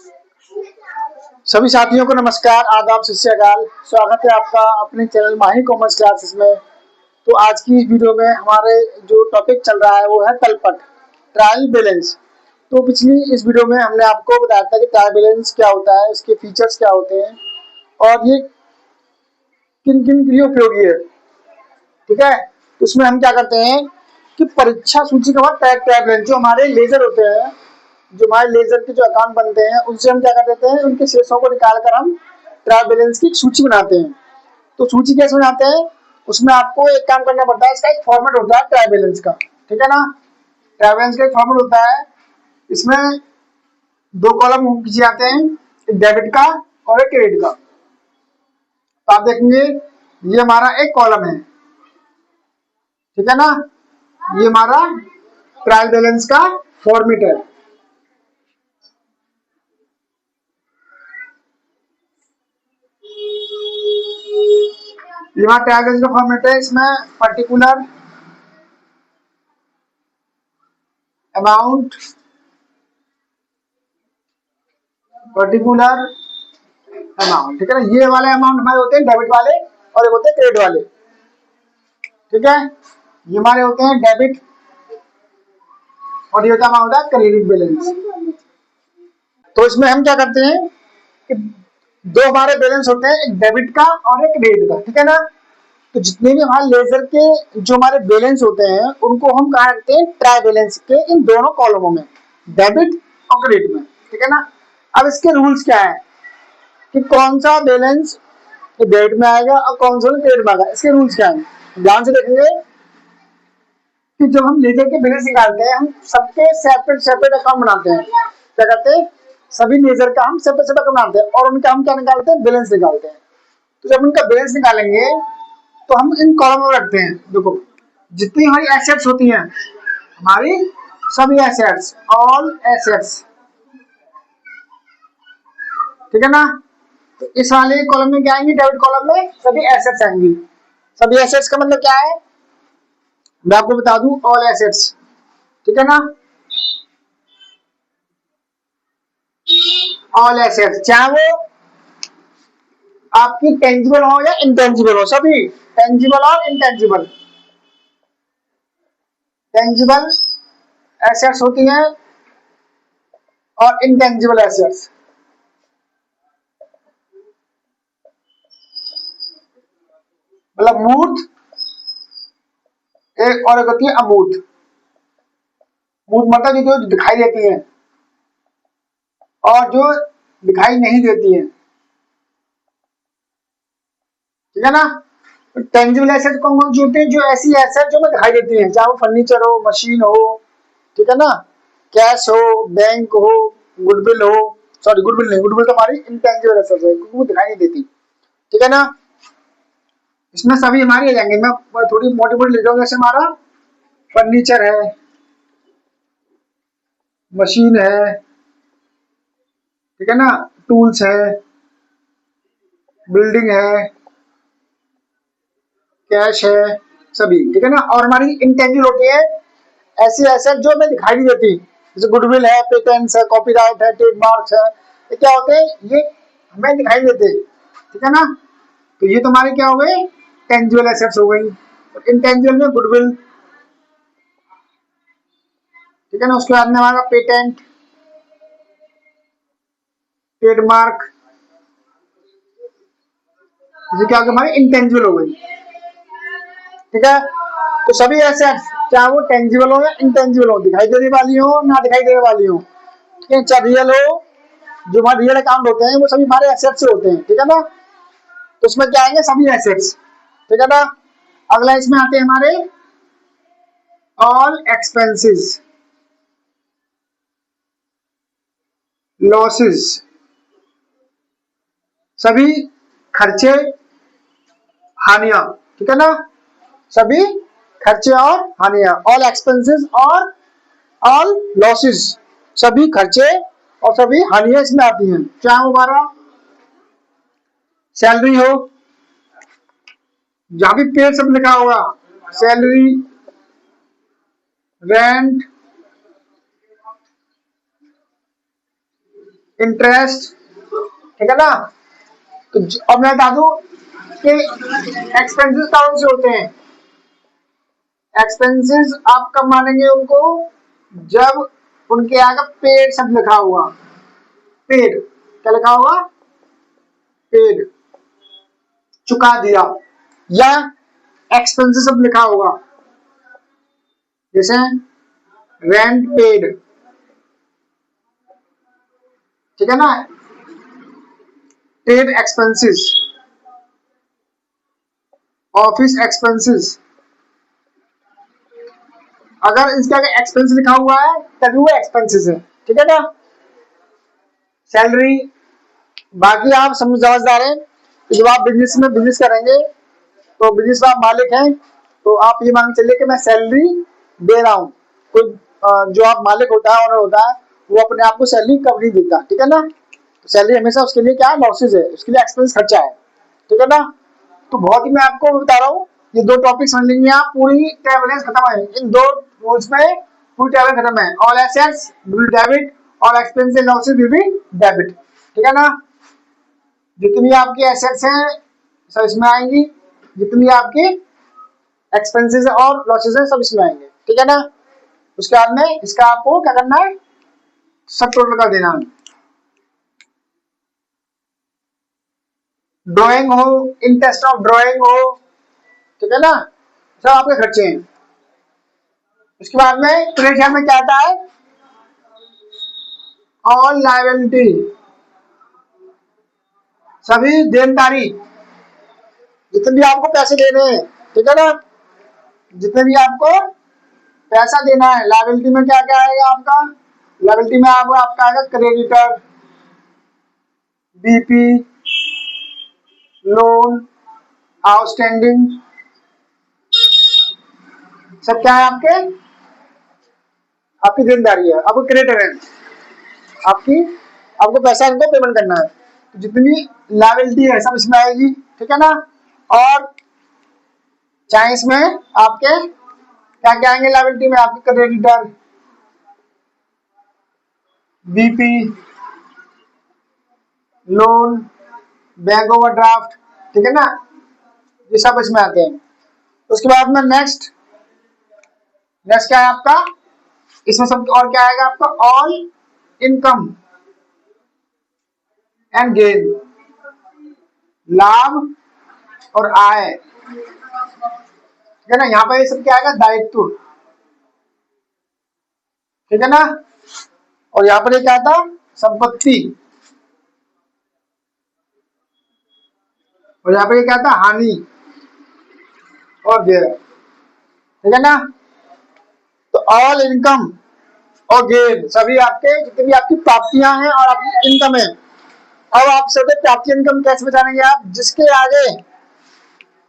सभी साथियों को नमस्कार, आदाब, सत श्री अकाल। स्वागत है आपका अपने चैनल माही कॉमर्स क्लासेस में। तो आज की इस वीडियो में हमारे जो टॉपिक चल रहा है वो है तलपट, ट्रायल बैलेंस। तो पिछली इस वीडियो में हमने आपको बताया था कि ट्रायल बैलेंस क्या होता है, इसके फीचर्स क्या होते हैं और ये किन किन के लिए उपयोगी है। ठीक है, तो इसमें हम क्या करते हैं कि परीक्षा सूची के बाद ट्रायल बैलेंस जो हमारे लेजर होते हैं, जो हमारे लेजर के जो अकाउंट बनते हैं उनसे हम क्या कर देते हैं, उनके शेषों को निकाल कर हम ट्रायल बैलेंस की सूची बनाते हैं। तो सूची कैसे बनाते हैं, उसमें आपको एक काम करना पड़ता है, इसका एक फॉर्मेट होता है ट्रायल बैलेंस का। ठीक है ना, ट्रायल बैलेंस का एक फॉर्मेट होता है। इसमें दो कॉलम खींचे जाते हैं, एक डेबिट का और एक क्रेडिट का। तो आप देखेंगे ये हमारा एक कॉलम है, ठीक है ना, ये हमारा ट्रायल बैलेंस का फॉर्मेट है। यहाँ ट्रायल बैलेंस का फॉर्मेट है, इसमें पर्टिकुलर अमाउंट, ठीक है ना, ये वाले अमाउंट हमारे होते हैं डेबिट वाले और एक होते हैं क्रेडिट वाले। ठीक है, ये हमारे होते हैं डेबिट और ये होता है क्रेडिट बैलेंस। तो इसमें हम क्या करते हैं कि दो हमारे बैलेंस होते हैं, एक डेबिट का और एक क्रेडिट का। ठीक है ना, तो जितने भी हमारे लेजर के जो हमारे बैलेंस होते हैं उनको हम कहा रखते हैं ट्रायल बैलेंस के इन दोनों कॉलमों में, डेबिट और क्रेडिट में। ठीक है ना, अब इसके रूल्स क्या है कि कौन सा बैलेंस डेबिट में आएगा और कौन सा क्रेडिट में आएगा, इसके रूल्स क्या है ध्यान से देखेंगे कि जब हम लेजर के बैलेंस निकालते हैं हम सबके सेपरेट अकाउंट बनाते हैं। क्या करते हैं, सभी लेजर का हम सेपरेट अकाउंट बनाते हैं और उनका हम क्या निकालते हैं, बैलेंस निकालते हैं। तो जब उनका बैलेंस निकालेंगे तो हम इन कॉलम में रखते हैं। देखो जितनी हमारी एसेट्स होती हैं, हमारी सभी एसेट्स, ऑल एसेट्स, ठीक है ना, तो इस वाले कॉलम में क्या आएंगी, डेबिट कॉलम में सभी एसेट्स आएंगी। सभी एसेट्स का मतलब क्या है, मैं आपको बता दूं, ऑल एसेट्स। ठीक है ना, ऑल एसेट्स, चाहे वो आपकी टेंजिबल हो या इंटेंजिबल हो, सभी टेंजिबल और इंटेंजिबल। टेंजिबल एसेट्स होती हैं और इंटेंजिबल एसेट्स। मतलब मूर्त एक और एक होती है अमूर्त। मूर्त मतलब जो दिखाई देती है और जो दिखाई नहीं देती है। ठीक है ना, टेंजिबल एसेट कौन कौन सी होती है, जो ऐसी एसेट जो हमें दिखाई देती है, चाहे वो फर्नीचर हो, मशीन हो, ठीक है ना, कैश हो, बैंक हो, गुडविल हो, सॉरी गुडविल नहीं, गुडविल तो हमारी इंटेंजिबल एसेट है क्योंकि वो दिखाई नहीं देती। ठीक है ना, इसमें सभी हमारे आ जाएंगे। मैं थोड़ी मोटी मोटी लिख रहा हूँ, जैसे हमारा फर्नीचर है, मशीन है, ठीक है ना, टूल्स है, बिल्डिंग है, कैश है, सभी। ठीक है ना, और हमारी इंटेंजिबल होती है ऐसी एसेट जो हमें दिखाई नहीं देती, जैसे गुडविल है, पेटेंट्स है, कॉपीराइट है, ट्रेडमार्क्स है। ये क्या होते हैं, ये हमें दिखाई देते। ठीक है ना, तो ये तुम्हारे क्या हो गए, टेंजिबल एसेट्स हो गई। इंटेंजिबल में गुडविल, ठीक है ना, उसके बाद में हमारा पेटेंट, ट्रेडमार्क, ये क्या हो गया, हमारी इंटेंजिबल हो गई। ठीक है, तो सभी एसेट्स चाहे वो टेंजिबल हो या इंटेंजिबल हो, दिखाई देने वाली हो ना दिखाई देने वाली हो, ठीक है, चाहे रियल हो, जो हमारे रियल अकाउंट होते हैं वो सभी हमारे एसेट्स से होते हैं। ठीक है ना, तो उसमें क्या आएंगे, सभी एसेट्स। ठीक है ना, अगला इसमें आते हैं हमारे ऑल एक्सपेंसेस, लॉसेस, सभी खर्चे, हानियां। ठीक है ना, सभी खर्चे और हानियां, ऑल एक्सपेंसेस और ऑल लॉसेस, सभी खर्चे और सभी हानियां इसमें आती हैं। चाहे हमारा सैलरी हो, जहां भी पे सब लिखा होगा, सैलरी, रेंट, इंटरेस्ट, ठीक है ना। तो अब मैं बता दूं कि एक्सपेंसेस कौन से होते हैं। एक्सपेंसेस आप कब मानेंगे उनको, जब उनके आगे पेड शब्द लिखा हुआ, पेड क्या लिखा हुआ, पेड चुका दिया, या एक्सपेंसेस शब्द लिखा होगा, जैसे रेंट पेड, ठीक है ना, पेड एक्सपेंसेस, ऑफिस एक्सपेंसेस। अगर इसके आगे एक्सपेंस लिखा हुआ है तभी वो एक्सपेंसेस है, ठीक है ना। सैलरी, बाकी आप समझदार हैं कि जब आप बिजनेस में बिजनेस करेंगे तो बिजनेस में आप मालिक हैं, तो आप ये मान के चलिए कि मैं सैलरी दे रहा हूँ। कोई जो आप मालिक होता है, ओनर होता है, वो अपने आप को सैलरी कब नहीं देता, ठीक है ना। तो सैलरी हमेशा उसके लिए क्या है, लॉसेज है, उसके लिए एक्सपेंस खर्चा है, ठीक है ना। तो बहुत ही मैं आपको बता रहा हूँ, ये दो टॉपिक समझ लेंगे आप, पूरी ट्रैवलेंस खत्म है इन दो रूल्स में, पूरी ट्रैवल खत्म है। All assets will debit, all expense and losses will be debit, ठीक है ना। जितनी आपकी एसेट्स हैं सब इसमें आएंगी, जितनी आपकी एक्सपेंसेस और लॉसेज हैं सब इसमें आएंगे, ठीक है ना। उसके बाद में इसका आपको क्या करना है, सब टोटल कर देना है। ड्राइंग हो, इंटरेस्ट ऑफ ड्राइंग हो, ठीक है ना, सब आपके खर्चे हैं। उसके बाद में क्रेडिट शेयर में क्या आता है, ऑल लायबिलिटी, सभी देनदारी, जितने भी आपको पैसे देने हैं, ठीक है ना, जितने भी आपको पैसा देना है। लायबिलिटी में क्या क्या आएगा आपका, लायबिलिटी में आपका आएगा क्रेडिटर, बीपी, लोन, आउटस्टैंडिंग, सब क्या है आपके, आपकी देनदारी है। आपको क्रेडिटर है, आपकी आपको पैसा इनको पेमेंट करना है, तो जितनी लायबिलिटी है सब इसमें आएगी, ठीक है ना। और चाहे इसमें आपके क्या क्या आएंगे, लायबिलिटी में आपके creditor, BP, loan, bank overdraft, ठीक है ना, ये सब इसमें आते हैं। उसके बाद में नेक्स्ट क्या है आपका, इसमें सब और क्या आएगा आपका, ऑल इनकम एंड गेन, लाभ और आय, ठीक है ना। यहाँ पर ये सब क्या आएगा, दायित्व, ठीक है ना। और यहाँ पर ये क्या था, संपत्ति, और यहाँ पर ये क्या था, हानि और व्यय, ठीक है ना। तो ऑल इनकम और गेन, सभी आपके जितनी भी आपकी प्राप्तियां हैं और आपकी इनकम है। अब आप सबसे प्राप्ति इनकम कैसे बचाएंगे आप, जिसके आगे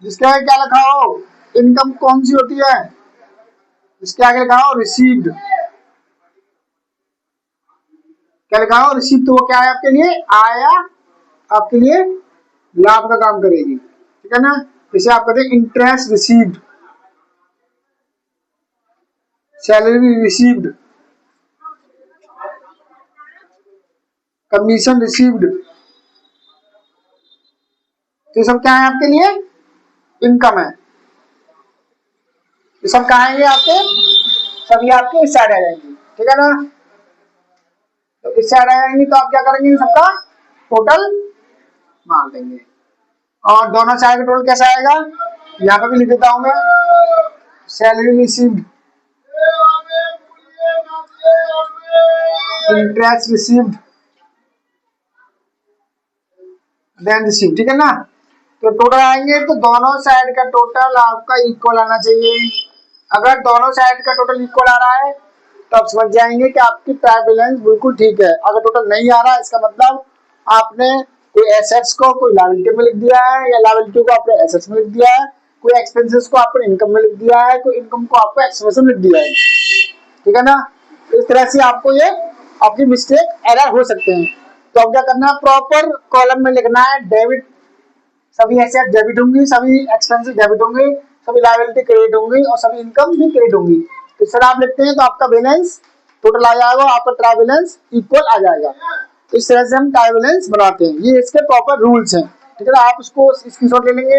क्या लिखा हो, इनकम कौन सी होती है, जिसके आगे लिखा हो रिसीव्ड, क्या लिखा हो रिसीव्ड, तो वो क्या है आपके लिए, आया, आपके लिए लाभ का काम करेगी, ठीक है ना। इसे आप कहते हैं interest received, salary received, commission received, तो ये सब क्या है आपके लिए, इनकम है। ये सब कहाँ आएंगे आपके, सभी आपके इस साइड आ जाएंगे, ठीक है ना। तो इस साइड आ जाएंगे तो आप क्या करेंगे, इन सबका टोटल मार देंगे। और दोनों साइड का टोटल कैसा आएगा, यहाँ पे भी लिख देता हूं मैं, salary received, interest received, then received, ठीक है ना। तो टोटल आएंगे तो दोनों साइड का टोटल आपका इक्वल आना चाहिए। अगर दोनों साइड का टोटल इक्वल आ रहा है तो आप समझ जाएंगे कि आपकी ट्रायल बैलेंस बिल्कुल ठीक है। अगर टोटल नहीं आ रहा है इसका मतलब आपने कोई एसेट्स को कोई लायबिलिटी में लिख दिया है, या लायबिलिटी को आपने एसेट्स में लिख दिया है, कोई एक्सपेंसेस को आपने इनकम में लिख दिया है, कोई इनकम को आपको एक्सपेंस में लिख दिया है, ठीक है ना। इस तरह से आपको ये आपकी मिस्टेक एरर हो सकते हैं। तो अब क्या करना है, प्रॉपर कॉलम में लिखना है, डेबिट सभी एसेट डेबिट होंगी, सभी एक्सपेंसेस डेबिट होंगे, सभी लायबिलिटी क्रेडिट होंगी और सभी इनकम भी क्रेडिट होंगी। इस तरह आप लिखते हैं तो आपका बैलेंस टोटल आ जाएगा, आपका ट्रायल बैलेंस इक्वल आ जाएगा। तो इस तरह से हम ट्रायल बैलेंस बनाते हैं। ये इसके प्रॉपर रूल्स हैं, ठीक है ना। आप इसको स्क्रीनशॉट ले लेंगे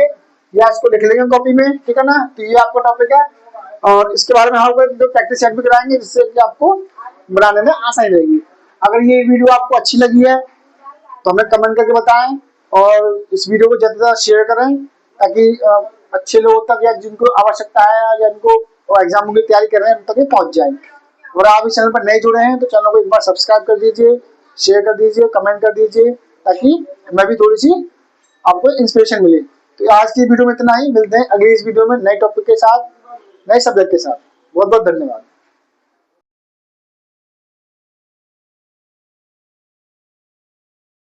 या इसको लिख लेंगे कॉपी में, ठीक है ना। तो ये आपका टॉपिक है और इसके बारे में हम आपको प्रैक्टिस सेट भी कराएंगे, जिससे कि आपको बनाने में आसानी रहेगी। अगर ये वीडियो आपको अच्छी लगी है तो हमें कमेंट करके बताएं और इस वीडियो को ज़्यादा से ज़्यादा शेयर करें, ताकि अच्छे लोगों तक या जिनको आवश्यकता है या जिनको एग्जाम की तैयारी कर रहे हैं उन तक ये पहुंच जाए। और आप इस चैनल पर नए जुड़े हैं तो चैनल को एक बार सब्सक्राइब कर दीजिए, शेयर कर दीजिए, कमेंट कर दीजिए, ताकि मैं भी थोड़ी सी आपको इंस्पिरेशन मिले। तो आज की वीडियो में इतना ही, मिलते हैं अगली इस वीडियो में नए टॉपिक के साथ, नए सब्जेक्ट के साथ। बहुत बहुत धन्यवाद।